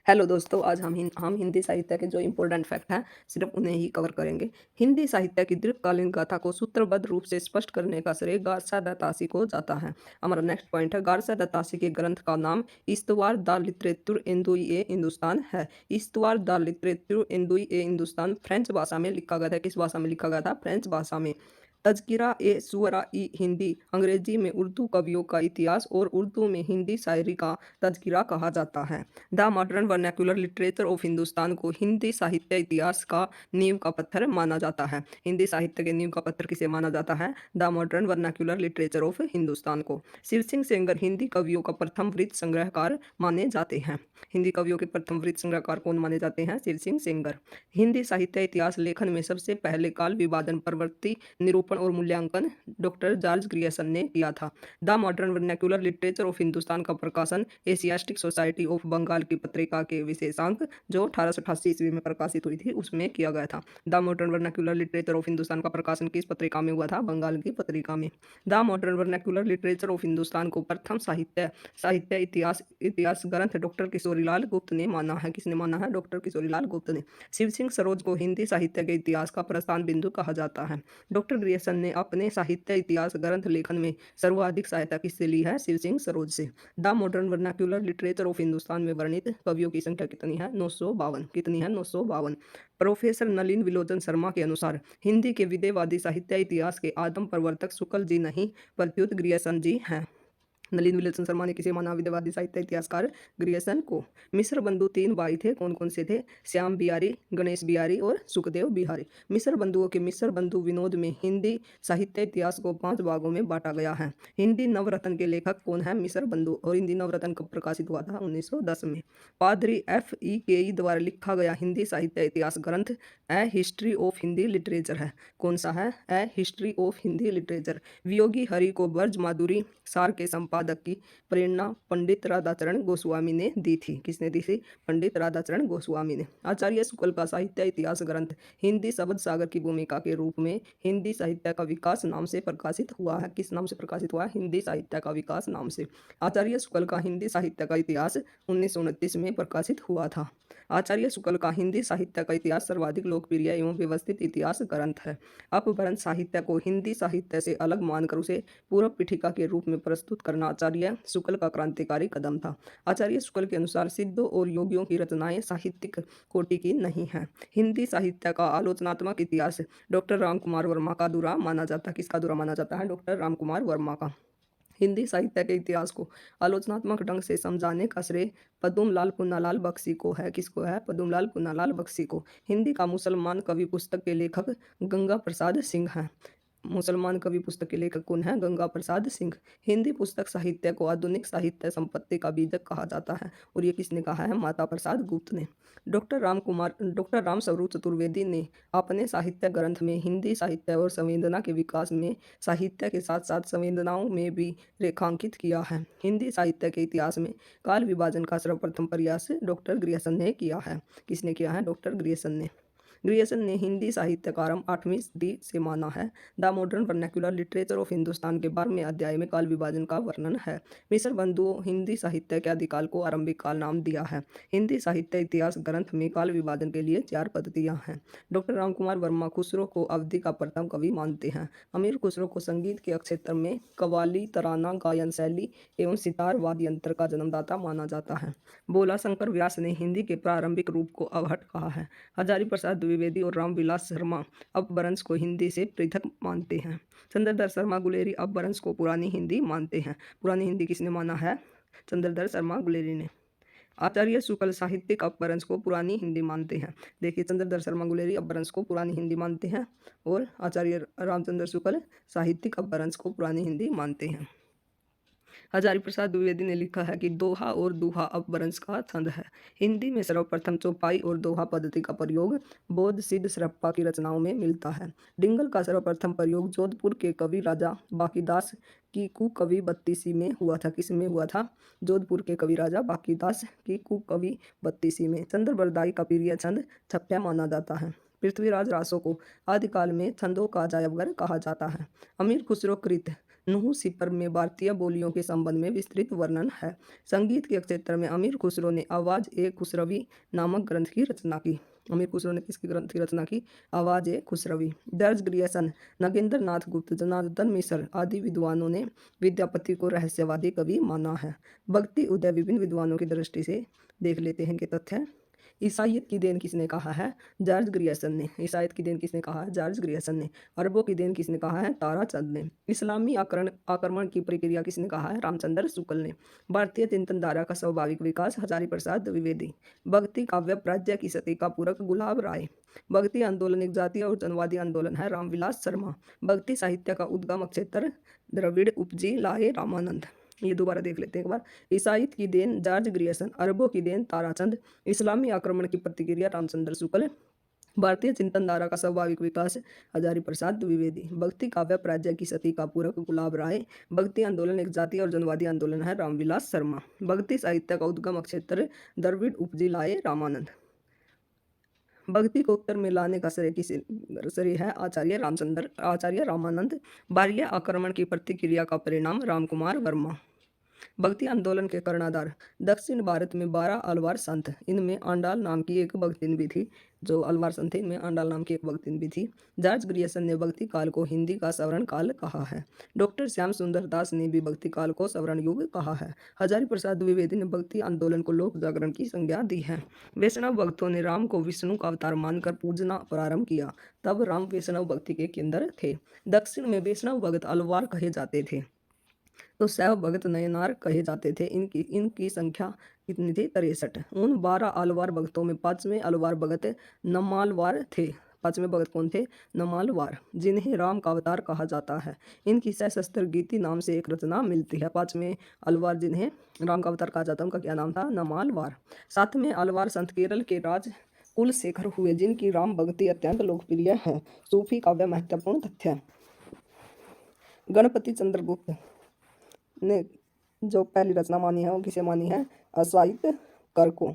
Hello दोस्तों, आज हम हिंदी साहित्य के जो इम्पोर्टेंट फैक्ट हैं, सिर्फ उन्हें ही कवर करेंगे। हिंदी साहित्य की दीर्घकालीन गाथा को सूत्रबद्ध रूप से स्पष्ट करने का श्रेय गारसा दत्तासी को जाता है। हमारा नेक्स्ट पॉइंट है, गारसा दत्तासी के ग्रंथ का नाम इस्तवार दा लिटरेतुर एंदुई ए हिंदुस्तान है। इस्तवार दा लिटरेतुर एंदुई ए हिंदुस्तान फ्रेंच भाषा में लिखा गया था। किस भाषा में लिखा गया था? फ्रेंच भाषा में। तज़किरा ए शुअरा ई हिंदी, अंग्रेजी में उर्दू कवियों का इतिहास और उर्दू में हिंदी शायरी का तज़किरा कहा जाता है। The modern vernacular literature of Hindustan को हिंदी साहित्य इतिहास का नींव का पत्थर माना जाता है। हिंदी साहित्य के नींव का पत्थर किसे माना जाता है? The modern vernacular literature of Hindustan को। शिव सिंह सेंगर हिंदी कवियों का प्रथम वृत्त संग्रहकार माने जाते हैं। हिंदी कवियों के प्रथम वृत्त संग्रहकार कौन माने जाते हैं? शिव सिंह सेंगर। हिंदी साहित्य इतिहास लेखन में सबसे पहले काल विभाजन प्रवृत्ति निरूपण और मूल्यांकन डॉक्टर जॉर्ज ग्रियर्सन ने किया था। The modern vernacular literature of Hindustan का प्रकाशन एशियास्टिक सोसाइटी ऑफ बंगाल की पत्रिका के विशेषांक जो 1888 ईस्वी में प्रकाशित हुई थी उसमें किया गया था। The modern vernacular literature of Hindustan का प्रकाशन किस पत्रिका में हुआ था? बंगाल की पत्रिका में। The modern vernacular literature of Hindustan को प्रथम साहित्य साहित्य इतिहास इतिहास ग्रंथ डॉक्टर किशोरीलाल गुप्त ने माना है। किसने माना है? डॉक्टर किशोरीलाल गुप्त ने। शिव सिंह सरोज को हिंदी साहित्य के इतिहास का प्रस्थान बिंदु कहा जाता है। डॉक्टर ग्रियर्सन ने अपने साहित्य इतिहास ग्रंथ लेखन में सर्वाधिक सहायता किससे ली है? शिव सिंह सरोज से। The modern vernacular literature of Hindustan में वर्णित कवियों की संख्या कितनी है? 952। कितनी है? 952। प्रोफेसर नलिन विलोचन शर्मा के अनुसार हिंदी के विदेहवादी साहित्य इतिहास के आदम प्रवर्तक शुक्ल जी नहीं प्रत्युत ग्रियर्सन जी हैं। नलिन विलोचन शर्मा ने किसे माना विदेहवादी साहित्य इतिहासकार? ग्रियर्सन को। मिश्र बंधु तीन भाई थे। कौन कौन से थे? श्याम बिहारी, गणेश बिहारी और सुखदेव बिहारी। मिश्र बंधुओं के मिश्र बंधु विनोद में हिंदी साहित्य इतिहास को 5 भागों में बांटा गया है। हिंदी नवरत्न के लेखक कौन है? मिश्र बंधु। और हिंदी नवरत्न कब प्रकाशित हुआ था? 1910 में। पादरी FE द्वारा लिखा गया हिंदी साहित्य इतिहास ग्रंथ ए हिस्ट्री ऑफ हिंदी लिटरेचर है। कौन सा है? ए history of Hindi literature. Viyogi Hari को ब्रज माधुरी सार के संपादक की प्रेरणा पंडित राधाचरण गोस्वामी ने दी थी। किसने दी थी? पंडित राधाचरण गोस्वामी ने। आचार्य शुक्ल का साहित्य इतिहास ग्रंथ हिंदी शब्द सागर की भूमिका के रूप में हिंदी साहित्य का विकास नाम से प्रकाशित हुआ है। किस नाम से प्रकाशित हुआ है? हिंदी साहित्य का विकास नाम से। आचार्य शुक्ल का हिंदी साहित्य का इतिहास 1929 में प्रकाशित हुआ था। आचार्य शुक्ल का हिंदी साहित्य का इतिहास सर्वाधिक लोकप्रिय एवं व्यवस्थित इतिहास ग्रंथ है। अपभ्रंश साहित्य को हिंदी साहित्य से अलग मानकर उसे पूर्व पीठिका के रूप में प्रस्तुत करना आचार्य शुक्ल का क्रांतिकारी कदम था। आचार्य शुक्ल के अनुसार सिद्धों और योगियों की रचनाएं साहित्यिक कोटि की नहीं हैं। हिंदी साहित्य का आलोचनात्मक इतिहास डॉक्टर राम कुमार वर्मा का अधूरा माना जाता है। किसका अधूरा माना जाता है? डॉक्टर राम कुमार वर्मा का। हिंदी साहित्य के इतिहास को आलोचनात्मक ढंग से समझाने का श्रेय पद्मलाल पुन्नालाल बख्शी को है। किसको है? पद्मलाल पुन्नालाल बख्शी को। हिंदी का मुसलमान कवि पुस्तक के लेखक गंगा प्रसाद सिंह हैं। मुसलमान कवि पुस्तक के लेखक कौन है? गंगा प्रसाद सिंह। हिंदी पुस्तक साहित्य को आधुनिक साहित्य संपत्ति का बीजक कहा जाता है और ये किसने कहा है? माता प्रसाद गुप्त ने। डॉक्टर राम स्वरूप चतुर्वेदी ने अपने साहित्य ग्रंथ में हिंदी साहित्य और संवेदना के विकास में साहित्य के साथ साथ संवेदनाओं में भी रेखांकित किया है। हिंदी साहित्य के इतिहास में काल विभाजन का सर्वप्रथम प्रयास डॉक्टर ग्रियर्सन ने किया है। किसने किया है? डॉक्टर ग्रियर्सन ने। ग्रियर्सन ने हिंदी साहित्य का आरंभ 8वीं सदी से माना है। The modern vernacular literature of Hindustan के 12वें अध्याय में काल विभाजन का वर्णन है। मिश्र बंधुओं हिंदी साहित्य के आदिकाल को आरंभिक काल नाम दिया है। हिंदी साहित्य इतिहास ग्रंथ में काल विभाजन के लिए 4 पद्धतियां हैं। डॉक्टर रामकुमार वर्मा खुसरो को अवधि का प्रथम कवि मानते हैं। अमीर खुसरो को संगीत के क्षेत्र में कव्वाली, तराना, गायन शैली एवं सितार वाद्य यंत्र का जन्मदाता माना जाता है। भोला शंकर व्यास ने हिंदी के प्रारंभिक रूप को अवहट कहा है। हजारी प्रसाद द्विवेदी और रामविलास शर्मा अपभ्रंश को हिंदी से पृथक मानते हैं। चंद्रधर शर्मा गुलेरी अपभ्रंश को पुरानी हिंदी मानते हैं। पुरानी हिंदी किसने माना है? चंद्रधर शर्मा गुलेरी ने। आचार्य शुक्ल साहित्यिक अपभ्रंश को पुरानी हिंदी मानते हैं। देखिए, चंद्रधर शर्मा गुलेरी अपभ्रंश को पुरानी हिंदी मानते हैं और आचार्य रामचंद्र शुक्ल साहित्यिक अपभ्रंश को पुरानी हिंदी मानते हैं। हजारी प्रसाद द्विवेदी ने लिखा है कि दोहा और दुहा अपभ्रंश का छंद है। हिंदी में सर्वप्रथम चौपाई और दोहा पद्धति का प्रयोग बौद्ध सिद्ध सरप्पा की रचनाओं में मिलता है। डिंगल का सर्वप्रथम प्रयोग जोधपुर के कवि राजा बाकीदास की कुकवि बत्तीसी में हुआ था। किस में हुआ था? जोधपुर के कवि राजा बाकीदास की कुकवि बत्तीसी में। चंद्रबरदाई का प्रिय छंद छप्या माना जाता है। पृथ्वीराज रासो को आदिकाल में छंदों का जायबगर कहा जाता है। अमीर खुसरो कृत नुहू सिपर में भारतीय बोलियों के संबंध में विस्तृत वर्णन है। संगीत के क्षेत्र में अमीर खुसरो ने आवाज़ ए खुसरवी नामक ग्रंथ की रचना की। अमीर खुसरो ने किसकी ग्रंथ की रचना की? आवाज़ ए खुसरवी। जॉर्ज ग्रियर्सन, नागेंद्र नाथ गुप्त, जनार्दन मिश्र आदि विद्वानों ने विद्यापति को रहस्यवादी कवि माना है। भक्ति उदय विभिन्न विद्वानों की दृष्टि से देख लेते हैं कि तथ्य। ईसाइयत की देन किसने कहा है? जॉर्ज ग्रियर्सन ने। ईसाइयत की देन किसने कहा है? जॉर्ज ग्रियर्सन ने। अरबों की देन किसने कहा है? ताराचंद ने। इस्लामी आक्रमण की प्रक्रिया किसने कहा है? रामचंद्र शुक्ल ने। भारतीय चिंतन धारा का स्वाभाविक विकास हजारी प्रसाद द्विवेदी। भक्ति काव्य प्राज्ञ की सती का पूरक गुलाब राय। भक्ति आंदोलन एक जातीय और जनवादी आंदोलन है, रामविलास शर्मा। भक्ति साहित्य का उद्गम क्षेत्र द्रविड़ उपजी लाए रामानंद। ये दोबारा देख लेते हैं एक बार। ईसाइयत की देन जॉर्ज ग्रियर्सन, अरबों की देन ताराचंद, इस्लामी आक्रमण की प्रतिक्रिया रामचंद्र शुक्ल, भारतीय चिंतन धारा का स्वाभाविक विकास हजारी प्रसाद द्विवेदी, भक्ति काव्य प्राज्ञ की सती का पूरक गुलाब राय, भक्ति आंदोलन एक जातीय और जनवादी आंदोलन है, रामविलास शर्मा, भक्ति साहित्य का उद्गम क्षेत्र द्रविड़ उपजी लाए रामानंद। भक्ति को उत्तर में लाने का श्रेय है आचार्य रामानंद। बाह्य आक्रमण की प्रतिक्रिया का परिणाम रामकुमार वर्मा। भक्ति आंदोलन के कर्णधार दक्षिण भारत में 12 अलवार संत, इनमें आंडाल नाम की एक भक्तिन भी थी। जो अलवार संत थे इनमें आंडाल नाम की एक भक्तिन भी थी। जॉर्ज ग्रियर्सन ने भक्ति काल को हिंदी का सवर्ण काल कहा है। डॉक्टर श्याम सुंदर दास ने भी भक्ति काल को सवर्ण युग कहा है। हजारी प्रसाद द्विवेदी ने भक्ति आंदोलन को लोक जागरण की संज्ञा दी है। वैष्णव भक्तों ने राम को विष्णु का अवतार मानकर पूजना प्रारंभ किया, तब राम वैष्णव भक्ति के केंद्र थे। दक्षिण में वैष्णव भक्त अलवार कहे जाते थे तो शैव भगत नयनार कहे जाते थे। इनकी संख्या कितनी थी? 63। उन 12 अलवार भक्तों में 5वें अलवार भगत नमालवार थे। 5वें भगत कौन थे? नमालवार, जिन्हें राम का अवतार कहा जाता है। इनकी सशस्त्र गीति नाम से एक रचना मिलती है। 5वें अलवार जिन्हें राम का अवतार कहा जाता है उनका क्या नाम था? नमालवार। 7वें अलवार संत केरल के राज कुलशेखर हुए, जिनकी राम भक्ति अत्यंत लोकप्रिय है। सूफी काव्य महत्वपूर्ण तथ्य। गणपति चंद्रगुप्त ने जो पहली रचना मानी है वो किसे मानी है? असाहित्य कर को।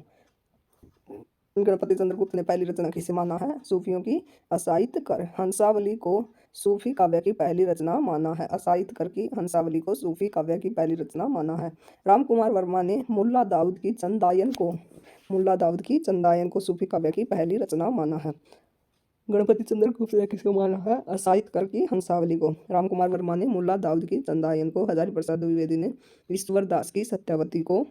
गणपति चंद्रगुप्त ने पहली रचना किसे माना है? सूफियों की असाहित्य कर। हंसावली को सूफी काव्य की पहली रचना माना है। असाहित्य कर की हंसावली को सूफी काव्य की पहली रचना माना है। रामकुमार वर्मा ने मुल्ला दाऊद की चंदायन को सूफी काव्य की पहली रचना माना है। गणपति चंद्रगुप्त ने किसको माना है? असाहित्य कर की हंसावली को। रामकुमार वर्मा ने मुल्ला दाऊद की चंदायन को, हजारी प्रसाद द्विवेदी ने ईश्वर दास की सत्यावती को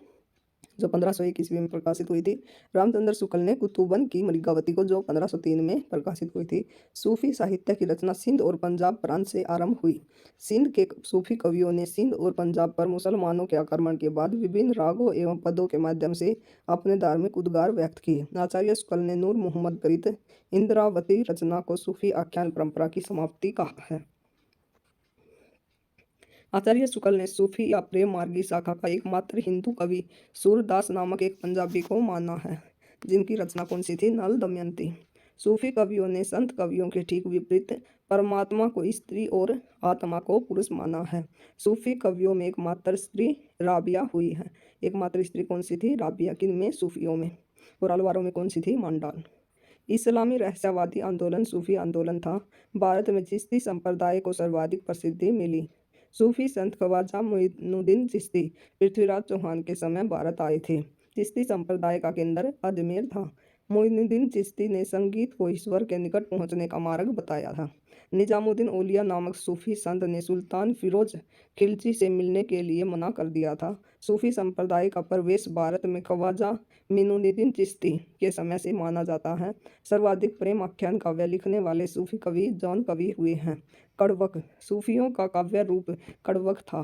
जो 1501 ईस्वी में प्रकाशित हुई थी। रामचंद्र शुक्ल ने कुतुबन की मृगावती को जो 1503 में प्रकाशित हुई थी। सूफी साहित्य की रचना सिंध और पंजाब प्रांत से आरंभ हुई। सिंध के सूफी कवियों ने सिंध और पंजाब पर मुसलमानों के आक्रमण के बाद विभिन्न रागों एवं पदों के माध्यम से अपने धार्मिक उद्गार व्यक्त किए। आचार्य शुक्ल ने नूर मोहम्मद प्रीत इंद्रावती रचना को सूफी आख्यान परंपरा की समाप्ति कहा है। आचार्य शुक्ल ने सूफी या प्रेम मार्गी शाखा का एकमात्र हिंदू कवि सूरदास नामक एक पंजाबी को माना है, जिनकी रचना कौन सी थी? नल दमयंती। सूफी कवियों ने संत कवियों के ठीक विपरीत परमात्मा को स्त्री और आत्मा को पुरुष माना है। सूफी कवियों में एकमात्र स्त्री राबिया हुई है। एकमात्र स्त्री कौन सी थी? राबिया। किन में? सूफियों में। और अलवारों में कौन सी थी? मांडाल। इस्लामी रहस्यवादी आंदोलन सूफी आंदोलन था। भारत में चिश्ती संप्रदाय को सर्वाधिक प्रसिद्धि मिली। सूफी संत ख्वाजा मोइनुद्दीन चिश्ती पृथ्वीराज चौहान के समय भारत आए थे। चिश्ती संप्रदाय का केंद्र अजमेर था। मोइनुद्दीन चिश्ती ने संगीत को ईश्वर के निकट पहुंचने का मार्ग बताया था। निजामुद्दीन औलिया नामक सूफी संत ने सुल्तान फिरोज खिलजी से मिलने के लिए मना कर दिया था। सूफी संप्रदाय का प्रवेश भारत में ख्वाजा मोइनुद्दीन चिश्ती के समय से माना जाता है। सर्वाधिक प्रेम आख्यान काव्य लिखने वाले सूफी कवि जौन कवि हुए हैं। कड़वक। सूफियों का काव्य रूप कड़वक था।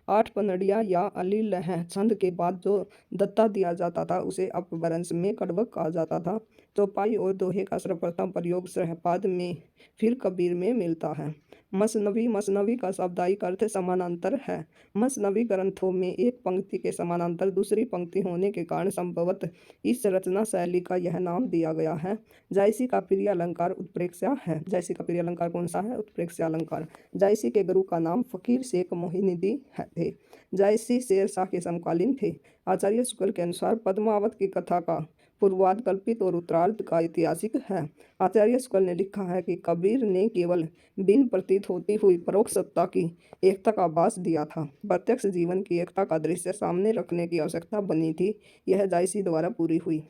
आठ पनड़िया या अलीलह छंद के बाद जो दत्ता दिया जाता था उसे अपभ्रंश में कड़वक कहा जाता था। चौपाई और दोहे का सर्वप्रथम प्रयोग सहपाद में फिर कबीर में मिलता है। मसनवी का शाब्दिक अर्थ समानांतर है। मसनवी ग्रंथों में एक पंक्ति के समानांतर दूसरी पंक्ति होने के कारण संभवतः इस रचना शैली का यह नाम दिया गया है। जायसी का प्रिय अलंकार उत्प्रेक्षा है। जायसी का प्रिय अलंकार कौन सा है? उत्प्रेक्षा अलंकार। जायसी के गुरु का नाम फकीर शेख मोहिनुद्दीन थे। जायसी शेरशाह के समकालीन थे। आचार्य शुक्ल के अनुसार पद्मावत की कथा का पूर्वार्ध कल्पित और उत्तरार्ध का ऐतिहासिक है। आचार्य शुक्ल ने लिखा है कि कबीर ने केवल बिन प्रतीत होती हुई परोक्ष सत्ता की एकता का आभास दिया था। प्रत्यक्ष जीवन की एकता का दृश्य सामने रखने की आवश्यकता बनी थी। यह जायसी द्वारा पूरी हुई।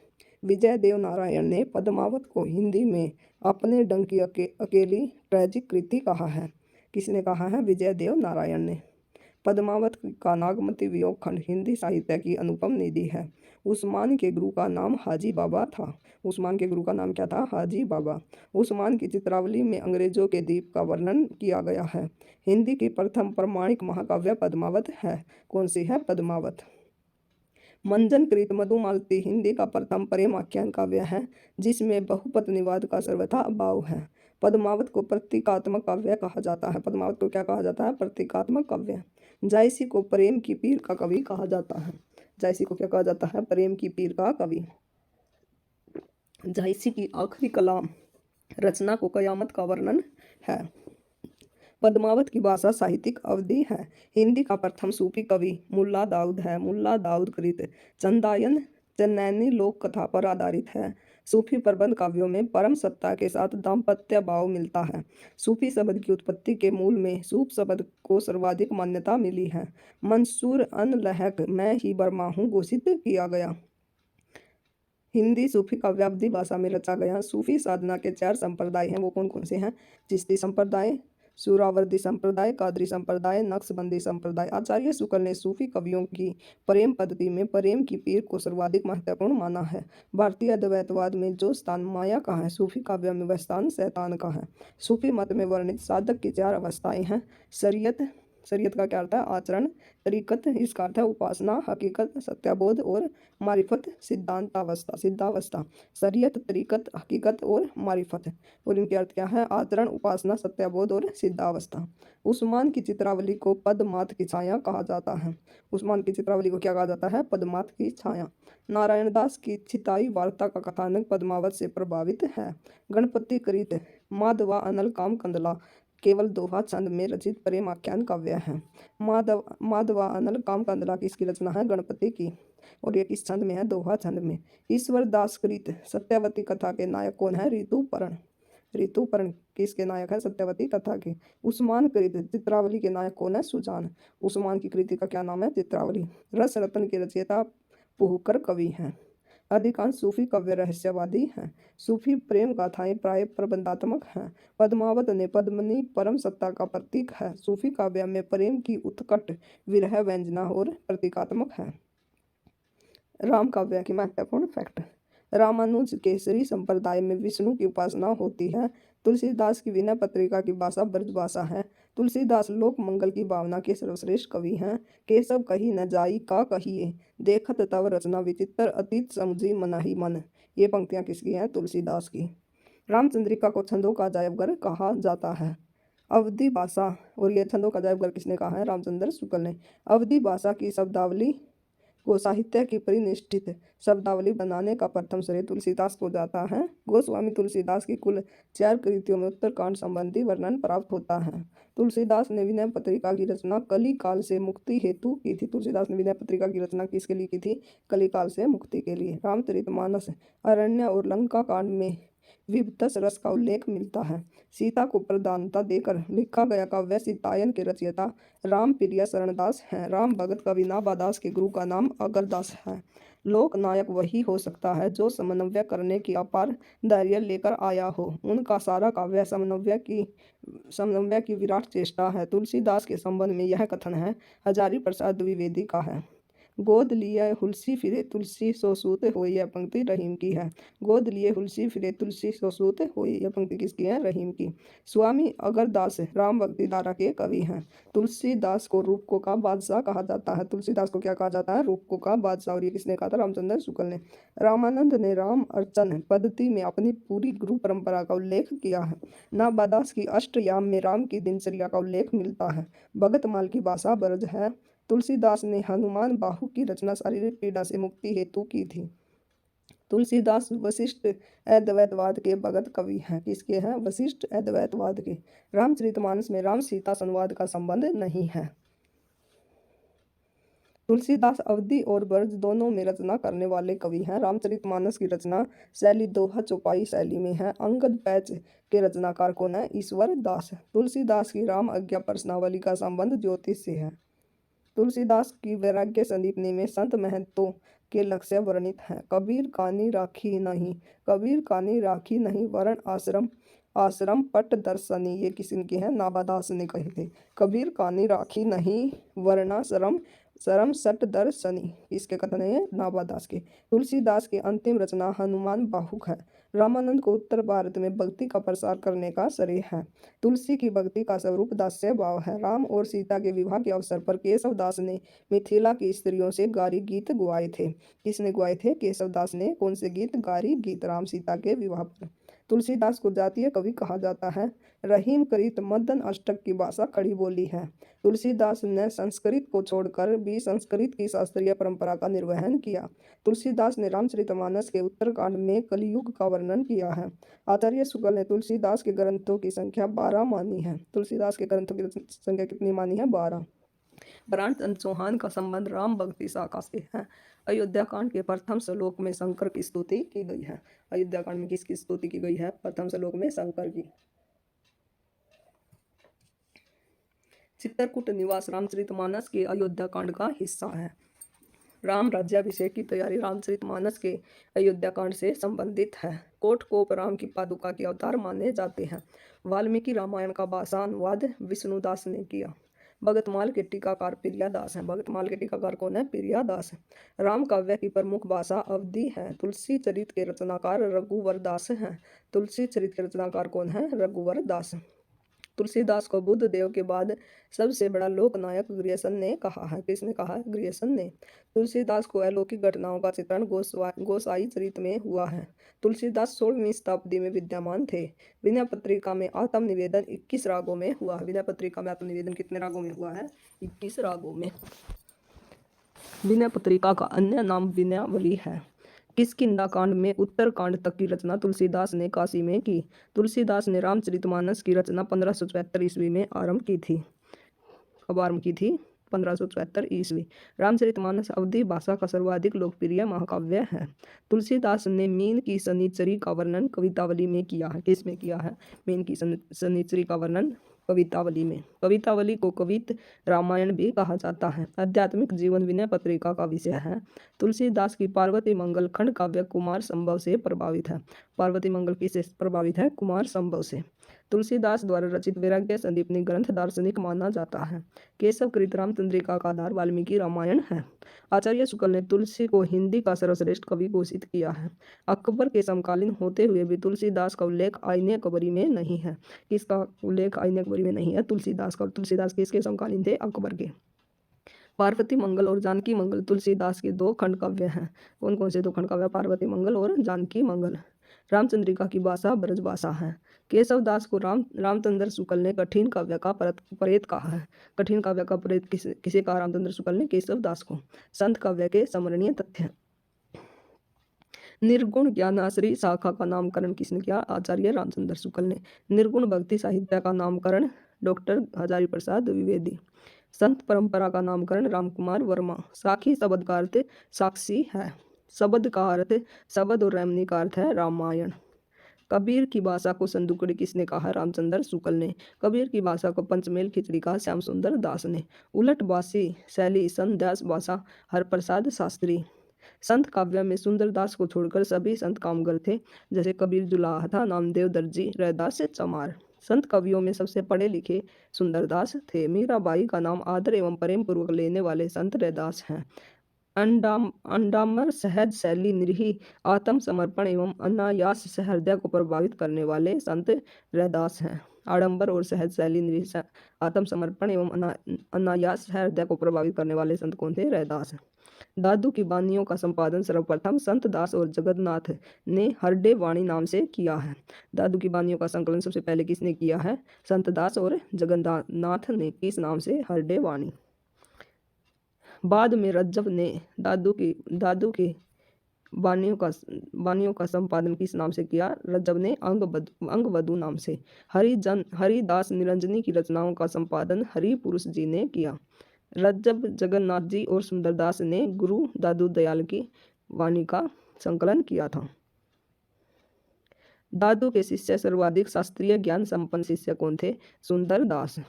विजय देव नारायण ने पद्मावत को हिंदी में अपने डंक की अकेली ट्रेजिक कृति कहा है। किसने कहा है? विजय देव नारायण ने। पद्मावत का नागमती वियोग खंड हिंदी साहित्य की अनुपम निधि है। उस्मान के गुरु का नाम हाजी बाबा था। उस्मान के गुरु का नाम क्या था? हाजी बाबा। उस्मान की चित्रावली में अंग्रेजों के द्वीप का वर्णन किया गया है। हिंदी की प्रथम प्रमाणिक महाकाव्य पद्मावत है। कौन सी है? पद्मावत। मंजन कृत मधुमालती हिंदी का प्रथम प्रेम आख्यान काव्य है जिसमें बहुपत्नीवाद का सर्वथा अभाव है। पद्मावत को प्रतीकात्मक काव्य कहा जाता है। पद्मावत को क्या कहा जाता है? प्रतीकात्मक काव्य। जायसी को प्रेम की पीर का कवि कहा जाता है। जायसी को क्या कहा जाता है? प्रेम की पीर का कवि। जायसी की आखिरी कलाम रचना को कयामत का वर्णन है। पद्मावत की भाषा साहित्यिक अवधि है। हिंदी का प्रथम सूफी कवि मुल्ला दाऊद है। मुल्ला दाऊद कृत चंदायन चन्नैनी लोक कथा पर आधारित है। सूफी प्रबंध काव्यों में परम सत्ता के साथ दाम्पत्य भाव मिलता है। सूफी शब्द की उत्पत्ति के मूल में सूफ शब्द को सर्वाधिक मान्यता मिली है। मंसूर अन लहक मैं ही बर्मा हूँ घोषित किया गया। हिंदी सूफी काव्य अवधी भाषा में रचा गया। सूफी साधना के 4 संप्रदाय हैं। वो कौन कौन से हैं? चिश्ती संप्रदाय, सुरावर्दी संप्रदाय, कादरी संप्रदाय, नक्शबंदी संप्रदाय। आचार्य शुक्ल ने सूफी कवियों की प्रेम पद्धति में प्रेम की पीर को सर्वाधिक महत्वपूर्ण माना है। भारतीय अद्वैतवाद में जो स्थान माया का है, सूफी काव्य में वह स्थान शैतान का है। सूफी मत में वर्णित साधक की 4 अवस्थाएं हैं। शरीयत, शरीयत का क्या अर्थ है? आचरण। तरीकत, इसका अर्थ है उपासना। हकीकत, सत्याबोध और मारिफत, सिद्धांतावस्था, सिद्धावस्था। शरीयत, तरीकत, हकीकत और मारिफत, और इनके अर्थ क्या है? आचरण, उपासना, सत्याबोध और सिद्धावस्था। उस्मान की चित्रावली को पद्मात की छाया कहा जाता है। उस्मान की चित्रावली को क्या कहा जाता है? पद्मात की छाया। नारायण दास की छिताई वार्ता का कथानक पद्मावत से प्रभावित है। गणपति कृत माधवा अनल काम कंदला केवल दोहा छंद में रचित प्रेम आख्यान काव्य है। माधवा अनल काम कंदला किसकी रचना है? गणपति की। और ये किस छंद में है? दोहा छंद में। ईश्वर दास कृत सत्यावती कथा के नायक कौन है? ऋतुपर्ण। ऋतुपर्ण किसके नायक है? सत्यावती कथा के। उस्मान कृत चित्रावली के नायक कौन है? सुजान। उस्मान की कृति का क्या नाम है? चित्रावली। रस रत्न के रचयिता पुहकर कवि हैं। अधिकांश सूफी काव्य रहस्यवादी हैं। सूफी प्रेम गाथाएं प्राय प्रबंधात्मक हैं। पद्मावत ने पद्मिनी परम सत्ता का प्रतीक है। सूफी काव्य में प्रेम की उत्कट विरह व्यंजना और प्रतीकात्मक है। राम काव्य की महत्वपूर्ण फैक्ट। रामानुज केसरी संप्रदाय में विष्णु की उपासना होती है। तुलसीदास की विनय पत्रिका की भाषा ब्रज भाषा है। तुलसीदास लोक मंगल की भावना के सर्वश्रेष्ठ कवि हैं। केशव कही न जाई का कहिए, देखत तव रचना विचित्र, अतीत समुझी मनहि मन। ये पंक्तियां किसकी हैं? तुलसीदास की। रामचंद्रिका को छंदों का अजायबघर कहा जाता है। अवधी भाषा, और ये छंदों का अजायबघर किसने कहा है? रामचंद्र शुक्ल ने। अवधी भाषा की शब्दावली को साहित्य की परिनिष्ठित शब्दावली बनाने का प्रथम श्रेय तुलसीदास को जाता है। गोस्वामी तुलसीदास की कुल 4 कृतियों में उत्तरकांड संबंधी वर्णन प्राप्त होता है। तुलसीदास ने विनय पत्रिका की रचना कली काल से मुक्ति हेतु की थी। तुलसीदास ने विनय पत्रिका की रचना किसके लिए की थी? कली काल से मुक्ति के लिए। रामचरितमानस, अरण्य और लंका कांड में विभत्स रस का उल्लेख मिलता है। सीता को प्रधानता देकर लिखा गया काव्य सीतायन के रचयिता राम प्रिय शरणदास हैं। राम भगत कवि नाभादास के गुरु का नाम अगरदास है। लोक नायक वही हो सकता है जो समन्वय करने की अपार धैर्य लेकर आया हो। उनका सारा काव्य समन्वय की विराट चेष्टा है। तुलसीदास के संबंध में यह कथन है, हजारी प्रसाद द्विवेदी का है। गोद लिए हुलसी फिरे तुलसी सो सूत होई, यह पंक्ति रहीम की है। गोद लिए हुलसी फिरे तुलसी सो सूत होई, यह पंक्ति किसकी है? रहीम की। स्वामी अगरदास राम भक्ति धारा के कवि हैं। तुलसीदास को रूपकों का बादशाह कहा जाता है। तुलसीदास को क्या कहा जाता है? रूपकों का बादशाह। और ये किसने कहा था? रामचंद्र शुक्ल ने। रामानंद ने राम अर्चन पद्धति में अपनी पूरी गुरु परंपरा का उल्लेख किया है। नाभादास की अष्टयाम में राम की दिनचर्या का उल्लेख मिलता है। भगतमाल की भाषा ब्रज है। तुलसीदास ने हनुमान बाहु की रचना शारीरिक पीड़ा से मुक्ति हेतु की थी। तुलसीदास वशिष्ठ अद्वैतवाद के भगत कवि हैं। किसके हैं? वशिष्ठ अद्वैतवाद के। रामचरितमानस में राम सीता संवाद का संबंध नहीं है। तुलसीदास अवधि और ब्रज दोनों में रचना करने वाले कवि हैं। रामचरितमानस की रचना शैली दोहा चौपाई शैली में है। अंगद पैच के रचनाकार कौन है? ईश्वर दास। तुलसीदास की राम आज्ञा प्रश्नावली का संबंध ज्योतिष से है। तुलसीदास की वैराग्य संदीपनी में संत महत्व के लक्ष्य वर्णित हैं। कबीर कानी राखी नहीं, कबीर कानी राखी नहीं, वर्ण आश्रम आश्रम पट दर्शनी। ये किसी के हैं? नाभादास ने कहे थे। कबीर कानी राखी नहीं, वर्णाश्रम शरम सट दर्शनी। इसके कथन है नाभादास के। तुलसीदास की अंतिम रचना हनुमान बाहुक है। रामानंद को उत्तर भारत में भक्ति का प्रसार करने का श्रेय है। तुलसी की भक्ति का स्वरूप दास्य भाव है। राम और सीता के विवाह के अवसर पर केशव दास ने मिथिला की स्त्रियों से गारी गीत गुआए थे। किसने गुआए थे? केशव दास ने। कौन से गीत? गारी गीत, राम सीता के विवाह पर। तुलसीदास को जातीय कवि कहा जाता है। रहीम करीत मदन अष्टक की भाषा खड़ी बोली है। तुलसीदास ने संस्कृत को छोड़कर भी संस्कृत की शास्त्रीय परंपरा का निर्वहन किया। तुलसीदास ने रामचरितमानस के उत्तरकांड में कलयुग का वर्णन किया है। आचार्य शुक्ल ने तुलसीदास के ग्रंथों की संख्या 12 मानी है। तुलसीदास के ग्रंथों की संख्या कितनी मानी है? 12। प्राणचंद्र चौहान का संबंध राम भक्ति शाखा से है। अयोध्या कांड के प्रथम श्लोक में शंकर की स्तुति की गई है। अयोध्या कांड में किसकी स्तुति की गई है? प्रथम श्लोक में शंकर की। चित्रकूट निवास रामचरितमानस के अयोध्या कांड का हिस्सा है। राम राज्याभिषेक की तैयारी रामचरितमानस के अयोध्या कांड से संबंधित है। कोटकोप राम की पादुका के अवतार माने जाते हैं। वाल्मीकि रामायण का भाषा अनुवाद विष्णुदास ने किया। भगतमाल के टीकाकार प्रियादास हैं। भगतमाल के टीकाकार कौन है? प्रियादास। राम काव्य की प्रमुख भाषा अवधी है। तुलसी चरित के रचनाकार रघुवर दास हैं। तुलसी चरित के रचनाकार कौन है? रघुवर दास। तुलसीदास को बुद्ध देव के बाद सबसे बड़ा लोकनायक ग्रियर्सन ने कहा है। किसने कहा है? ग्रियर्सन ने। तुलसीदास को अलौकिक घटनाओं का चित्रण गोसाई चरित में हुआ है। तुलसीदास 16वीं शताब्दी में विद्यमान थे। विनय पत्रिका में आत्म निवेदन 21 रागों में हुआ। विनय पत्रिका में आत्म निवेदन कितने रागों में हुआ है? 21 रागों में। विनय पत्रिका का अन्य नाम विनयावली है। किष्किंधा कांड में उत्तरकांड तक की रचना तुलसीदास ने काशी में की। तुलसीदास ने रामचरितमानस की रचना 1574 ईस्वी में आरंभ की थी। कब आरंभ की थी? 1574 ईस्वी। रामचरितमानस अवधी भाषा का सर्वाधिक लोकप्रिय महाकाव्य है। तुलसीदास ने मीन की शनिचरी का वर्णन कवितावली में किया है। किस में किया है? मीन की शनिचरी का वर्णन कवितावली में। कवितावली को कवित रामायण भी कहा जाता है। आध्यात्मिक जीवन विनय पत्रिका का विषय है। तुलसीदास की पार्वती मंगल खंड काव्य कुमार संभव से प्रभावित है। पार्वती मंगल किससे प्रभावित है? कुमार संभव से। तुलसीदास द्वारा रचित वैराग्य संदीपनी ग्रंथ दार्शनिक माना जाता है। केशव कृत रामचंद्रिका का आधार वाल्मीकि रामायण है। आचार्य शुक्ल ने तुलसी को हिंदी का सर्वश्रेष्ठ कवि घोषित किया है। अकबर के समकालीन होते हुए भी तुलसीदास का उल्लेख आईने कबरी में नहीं है। किसका उल्लेख आईने कबरी में नहीं है? तुलसीदास का। तुलसीदास किसके समकालीन थे? अकबर के। पार्वती मंगल और जानकी मंगल तुलसीदास के 2 खंड काव्य हैं। कौन कौन से 2 खंड काव्य? पार्वती मंगल और जानकी मंगल। रामचंद्रिका की भाषा ब्रज भाषा है। केशव दास को रामचंद्र शुक्ल ने कठिन काव्य का प्रेत कहा है। कठिन काव्य का प्रेत किसे कहा? रामचंद्र शुक्ल ने केशव दास को। संत काव्य के स्मरणीय तथ्य। निर्गुण ज्ञानाश्री शाखा का नामकरण किसने किया? आचार्य रामचंद्र शुक्ल ने। निर्गुण भक्ति साहित्य का नामकरण डॉक्टर हजारी प्रसाद द्विवेदी। संत परंपरा का नामकरण रामकुमार वर्मा। साखी शब्द का अर्थ साक्षी है। शब्द का अर्थ शब्द और रैमनी का अर्थ है रामायण। कबीर की भाषा को संदुकड़ी किसने कहा? रामचंद्र शुक्ल ने। कबीर की भाषा को पंचमेल खिचड़ी कहा? श्याम सुंदर दास ने। उलट भाषी शैली संत दास भाषा हरप्रसाद शास्त्री। संत काव्य में सुंदरदास को छोड़कर सभी संत कामगर थे। जैसे कबीर जुलाहा था, नामदेव दर्जी, रैदास चमार। संत कवियों में सबसे पढ़े लिखे सुंदरदास थे। मीराबाई का नाम आदर एवं प्रेम पूर्वक लेने वाले संत रैदास हैं। अंडामर सहज शैली निरीह आत्म समर्पण एवं अनायास से हृदय को प्रभावित करने वाले संत रैदास हैं। आडंबर और सहज शैली निरीह आत्म समर्पण एवं अनायास से हृदय को प्रभावित करने वाले संत कौन थे? रैदास। दादू की वाणियों का संपादन सर्वप्रथम संत दास और जगन्नाथ ने हरडे वाणी नाम से किया है। दादू की वाणियों का संकलन सबसे पहले किसने किया है? संत दास और जगन्नाथ ने। किस नाम से? हरडे वाणी। बाद में रज्जब ने दादू की वाणियों का संपादन किस नाम से किया? रज्जब ने अंगवधु नाम से। हरिदास निरंजनी की रचनाओं का संपादन हरिपुरुष जी ने किया। रज्जब जगन्नाथ जी और सुंदरदास ने गुरु दादू दयाल की वाणी का संकलन किया था। दादू के शिष्य सर्वाधिक शास्त्रीय ज्ञान संपन्न शिष्य कौन थे? सुंदरदास।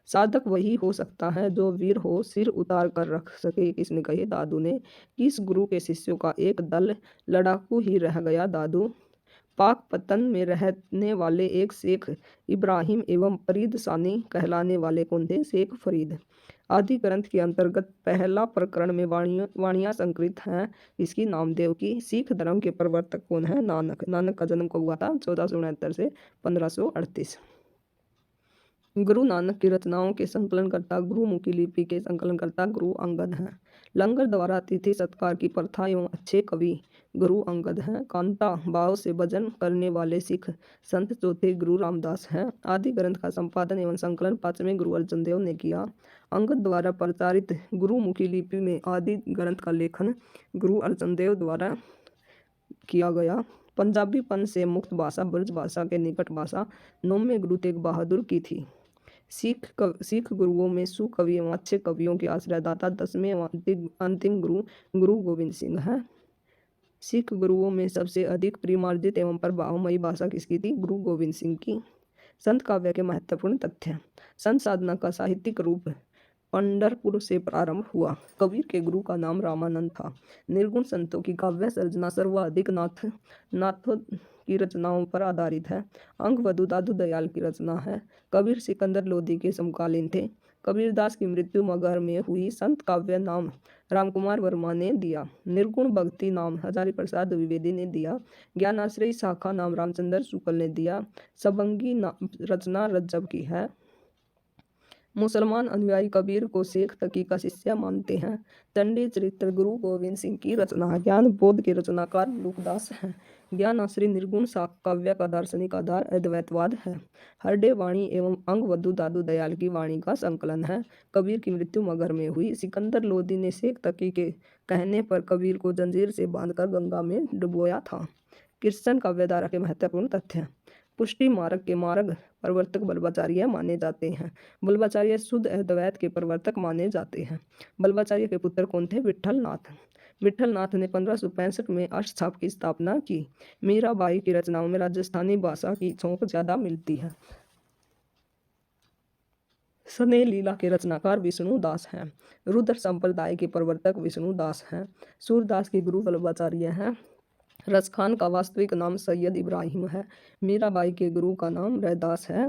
साधक वही हो सकता है जो वीर हो, सिर उतार कर रख सके, किसने कही? दादू ने। किस गुरु के शिष्यों का एक दल लड़ाकू ही रह गया? दादू। पाक पतन में रहने वाले एक शेख इब्राहिम एवं फरीद सानी कहलाने वाले कौन थे? शेख फरीद। आदि ग्रंथ के अंतर्गत पहला प्रकरण में वाणियां संकलित हैं, इसकी? नामदेव की। सिख धर्म के प्रवर्तक कौन है? नानक। नानक का जन्म कब हुआ था? 1469 से 1538। गुरु नानक की रचनाओं के संकलनकर्ता, गुरुमुखी लिपि के संकलनकर्ता गुरु अंगद हैं। लंगर द्वारा अतिथि सत्कार की प्रथा एवं अच्छे कवि गुरु अंगद हैं। कांता भाव से भजन करने वाले सिख संत चौथे गुरु रामदास हैं। आदि ग्रंथ का संपादन एवं संकलन 5वें गुरु अर्जन देव ने किया। अंगद द्वारा प्रचारित गुरुमुखी लिपि में आदि ग्रंथ का लेखन गुरु अर्जन देव द्वारा किया गया। पंजाबीपन से मुक्त भाषा ब्रज भाषा के निकट भाषा 9वें गुरु तेग बहादुर की थी। सिख गुरुओं में सुकवि एवं अच्छे कवियों के आश्रयदाता 10वें एवं अंतिम गुरु गुरु गोविंद सिंह हैं। सिख गुरुओं में सबसे अधिक प्रेमार्जित एवं प्रभावमयी भाषा किसकी थी? गुरु गोविंद सिंह की। संत काव्य के महत्वपूर्ण तथ्य। संत साधना का साहित्यिक रूप पंढरपुर से प्रारंभ हुआ। कबीर के गुरु का नाम रामानंद था। निर्गुण संतों की काव्य सर्जना सर्वाधिक नाथों की रचनाओं पर आधारित है। अंगवधु दादू दयाल की रचना है। कबीर सिकंदर लोधी के समकालीन थे। कबीरदास की मृत्यु मगहर में हुई। संत काव्य नाम रामकुमार वर्मा ने दिया। निर्गुण भक्ति नाम हजारी प्रसाद द्विवेदी ने दिया। ज्ञानाश्रयी शाखा नाम रामचंद्र शुक्ल ने दिया। सबंगी रचना रज्जब की है। मुसलमान अनुयायी कबीर को शेख तकी का शिष्य मानते हैं। चंडी चरित्र गुरु गोविंद सिंह की रचना है। ज्ञान बोध के रचनाकार लूकदास हैं। ज्ञान आश्रय निर्गुण काव्य का दार्शनिक आधार अद्वैतवाद है। हरडे वाणी एवं अंगवधु दादू दयाल की वाणी का संकलन है। कबीर की मृत्यु मगहर में हुई। सिकंदर लोधी ने शेख तकी के कहने पर कबीर को जंजीर से बांधकर गंगा में डुबोया था। कृष्ण काव्यधारा के महत्वपूर्ण तथ्य। पुष्टि मार्ग के मार्ग प्रवर्तक बल्लभाचार्य माने जाते हैं। बल्लभाचार्य शुद्ध अद्वैत के प्रवर्तक माने जाते हैं। बल्लभाचार्य के पुत्र कौन थे? विठलनाथ। विठलनाथ ने 1565 में अष्टछाप की स्थापना की। मीराबाई की रचनाओं में राजस्थानी भाषा की झोंक ज्यादा मिलती है। सने लीला के रचनाकार विष्णु दास हैं। रुद्र संप्रदाय के प्रवर्तक विष्णु दास हैं। सूरदास के गुरु बल्लभाचार्य हैं। रसखान का वास्तविक नाम सैयद इब्राहिम है। मीराबाई के गुरु का नाम रैदास है।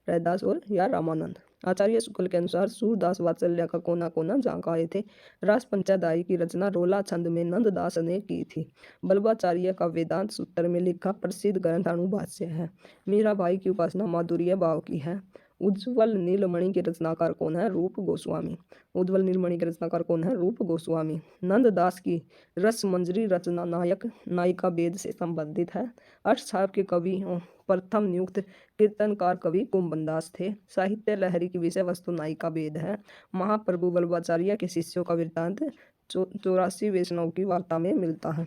रैदास और या रामानंद। आचार्य शुक्ल के अनुसार सूरदास वात्सल्य का कोना कोना झांकाए थे। रास पंचादाई की रचना रोला छंद में नंददास ने की थी। बल्लभाचार्य का वेदांत सूत्र में लिखा प्रसिद्ध ग्रंथ अणुभाष्य है। मीराबाई की उपासना माधुर्य भाव की है। उज्ज्वल नीलमणि के रचनाकार कौन है? रूप गोस्वामी। उज्ज्वल नीलमणि के रचनाकार कौन है? रूप गोस्वामी। नंददास की रस मंजरी रचना नायक नायिका वेद से संबंधित है। अष्टछाप के कवि प्रथम नियुक्त कीर्तनकार कवि कुंभनदास थे। साहित्य लहरी की विषय वस्तु नायिका वेद है। महाप्रभु बल्लभाचार्य के शिष्यों का वृत्तांत 84 वैष्णव की वार्ता में मिलता है।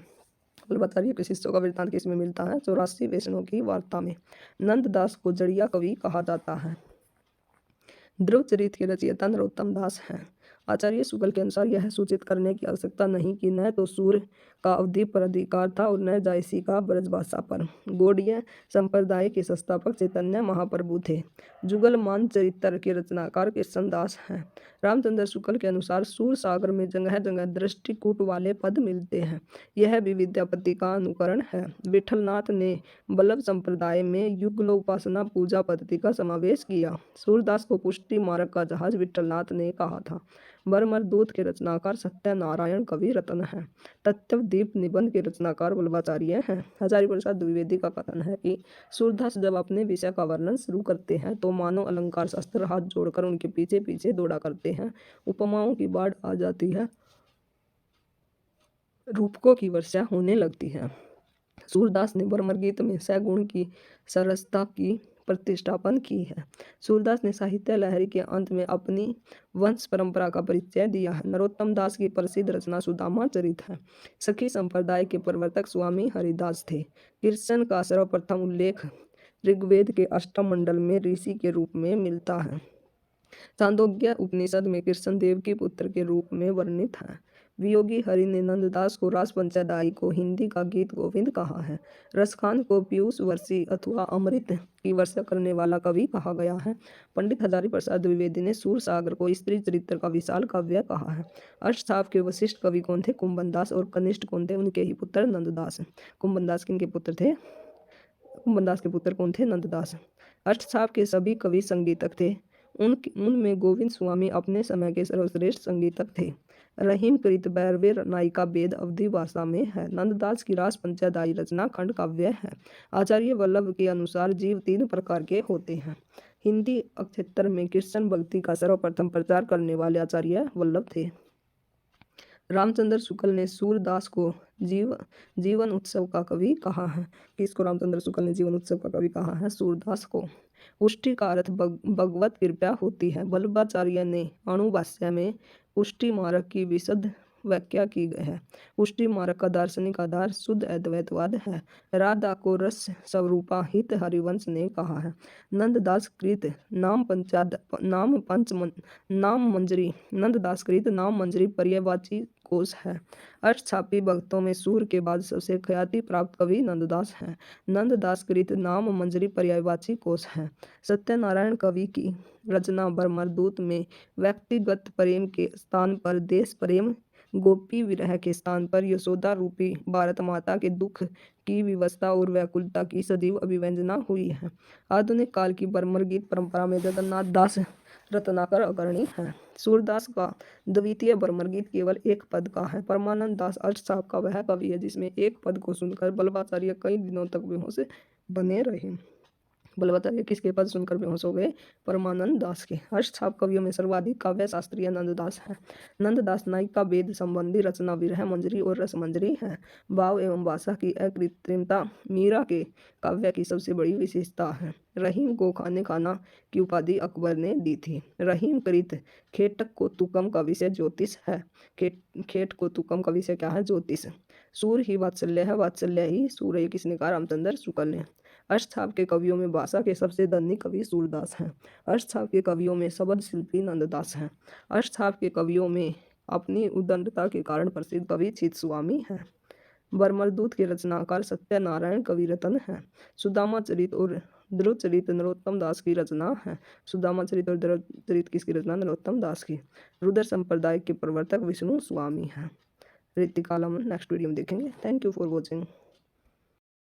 बल्लभाचार्य के शिष्यों का वृत्तांत किसमें मिलता है? 84 वैष्णव की वार्ता में। नंददास को जड़िया कवि कहा जाता है। ध्रुव चरित्र के रचयिता नरोत्तम दास हैं। आचार्य शुक्ल के अनुसार यह सूचित करने की आवश्यकता नहीं कि न तो सूर्य का अवधि पर अधिकार था और न जायसी का ब्रजभाषा पर। गौड़ीय संप्रदाय के संस्थापक चैतन्य महाप्रभु थे। जुगलमान चरित्र के रचनाकार कृष्णदास हैं। रामचंद्र शुक्ल के अनुसार सूर सागर में जगह जगह दृष्टिकूट वाले पद मिलते हैं। यह भी विद्यापति का अनुकरण है। विठलनाथ ने बल्लभ संप्रदाय में युगलोपासना पूजा पद्धति का समावेश किया। सूरदास को पुष्टि मार्ग का जहाज विठलनाथ ने कहा था। बरमर दूत के रचनाकार सत्यनारायण कवि रत्न है। तत्वदीप निबंध के रचनाकार बल्लभाचार्य हैं। हजारी प्रसाद द्विवेदी का कथन है कि सूरदास जब अपने विषय का वर्णन शुरू करते हैं तो मानो अलंकार शास्त्र हाथ जोड़कर उनके पीछे पीछे दौड़ा करते हैं। उपमाओं की बाढ़ आ जाती है, रूपकों की वर्षा होने लगती है। सूरदास ने बरमर गीत में सगुण की सरसता की प्रतिष्ठापन की है। सूरदास ने साहित्य लहरी के अंत में अपनी वंश परंपरा का परिचय दिया है। नरोत्तम दास की प्रसिद्ध रचना सुदामा चरित है। सखी संप्रदाय के प्रवर्तक स्वामी हरिदास थे। कृष्ण का सर्वप्रथम उल्लेख ऋग्वेद के अष्टम मंडल में ऋषि के रूप में मिलता है। छांदोग्य उपनिषद में कृष्ण देव के पुत्र के रूप में वर्णित है। वियोगी हरि ने नंददास को रास पंचदाई को हिंदी का गीत गोविंद कहा है। रसखान को पीयूष वर्षी अथवा अमृत की वर्षा करने वाला कवि कहा गया है। पंडित हजारी प्रसाद द्विवेदी ने सूर सागर को स्त्री चरित्र का विशाल काव्य कहा है। अष्टसाप के वशिष्ठ कवि कौन थे? कुंभन दास। और कनिष्ठ कौन थे? उनके ही पुत्र नंददास। कुंभन दास किनके पुत्र थे? कुंभन दास के पुत्र कौन थे? नंददास। अष्टसाप के सभी कवि संगीतक थे। उनमें गोविंद स्वामी अपने समय के सर्वश्रेष्ठ संगीतक थे। रहीम कृत बैरवे नायिका वेद अवधि भाषा में है। नंददास की रास पंचदाई रचना खंड काव्य है। आचार्य वल्लभ के अनुसार जीव 3 प्रकार के होते हैं। हिंदी अक्षेत्र में कृष्ण भक्ति का सर्वप्रथम प्रचार करने वाले आचार्य वल्लभ थे। रामचंद्र शुक्ल ने सूरदास को जीवन उत्सव का कवि कहा है। किसको रामचंद्र शुक्ल ने जीवन उत्सव का कवि कहा है? सूरदास को। पुष्टि का अर्थ भगवत कृपा होती है। वल्लभाचार्य ने अणुभाष्य में पुष्टि मार्ग की विशद व्याख्या की गई है। पुष्टि मार्ग का दार्शनिक आधार शुद्ध अद्वैतवाद है। राधा को रस स्वरूपा हित हरिवंश ने कहा है। नंददास कृत नाम मंजरी नंददास कृत नाम मंजरी पर्यायवाची कोश है। अष्टछापी भक्तों में सूर के बाद सबसे ख्याति प्राप्त कवि नंददास हैं। नंददास कृत नाम मंजरी पर्यायवाची कोश है। सत्यनारायण कवि की रचना बरमरदूत में व्यक्तिगत प्रेम के स्थान पर देश प्रेम, गोपी विरह के स्थान पर यशोदा रूपी भारत माता के दुख की विवशता और व्याकुलता की सदैव अभिव्यंजना हुई है। आधुनिक काल की बर्मर गीत परंपरा में जगन्नाथ दास रत्नाकर अग्रणी है। सूरदास का द्वितीय बर्मर गीत केवल एक पद का है। परमानंद दास अष्टसाप का वह कवि है जिसमें एक पद को सुनकर वल्लभाचार्य कई दिनों तक बेहोश बने रहे। वल्लभाचार्य किसके पद सुनकर बेहोश हो गए? परमानंद दास के। अष्टछाप कवियों में सर्वाधिक काव्य शास्त्रीय नंददास है। नंददास नायिका वेद संबंधी रचना विरह मंजरी और रस मंजरी है। भाव एवं भाषा की अकृत्रिमता मीरा के काव्य की सबसे बड़ी विशेषता है। रहीम को खाने खाना की उपाधि अकबर ने दी थी। रहीम कृत खेटक को तुकम का विषय ज्योतिष है। खेट को तुकम का विषय क्या है? ज्योतिष। सूर ही वात्सल्य है, वात्सल्य ही सूर है। किसने कहा? रामचंद्र शुक्ल ने। अष्टछाप के कवियों में भाषा के सबसे धनी कवि सूरदास हैं। अष्टछाप के कवियों में शब्द शिल्पी नंददास हैं। अष्टछाप के कवियों में अपनी उदंडता के कारण प्रसिद्ध कवि चित स्वामी हैं। बरमरदूत के रचनाकार सत्यनारायण कविरत्न हैं। सुदामा चरित और ध्रुव चरित नरोत्तम दास की रचना है। सुदामा चरित और ध्रुव चरित किसकी रचना? नरोत्तम दास की। रुद्र संप्रदाय के प्रवर्तक विष्णु स्वामी हैं। ऋतिकाला नेक्स्ट वीडियो में देखेंगे। Thank you for watching.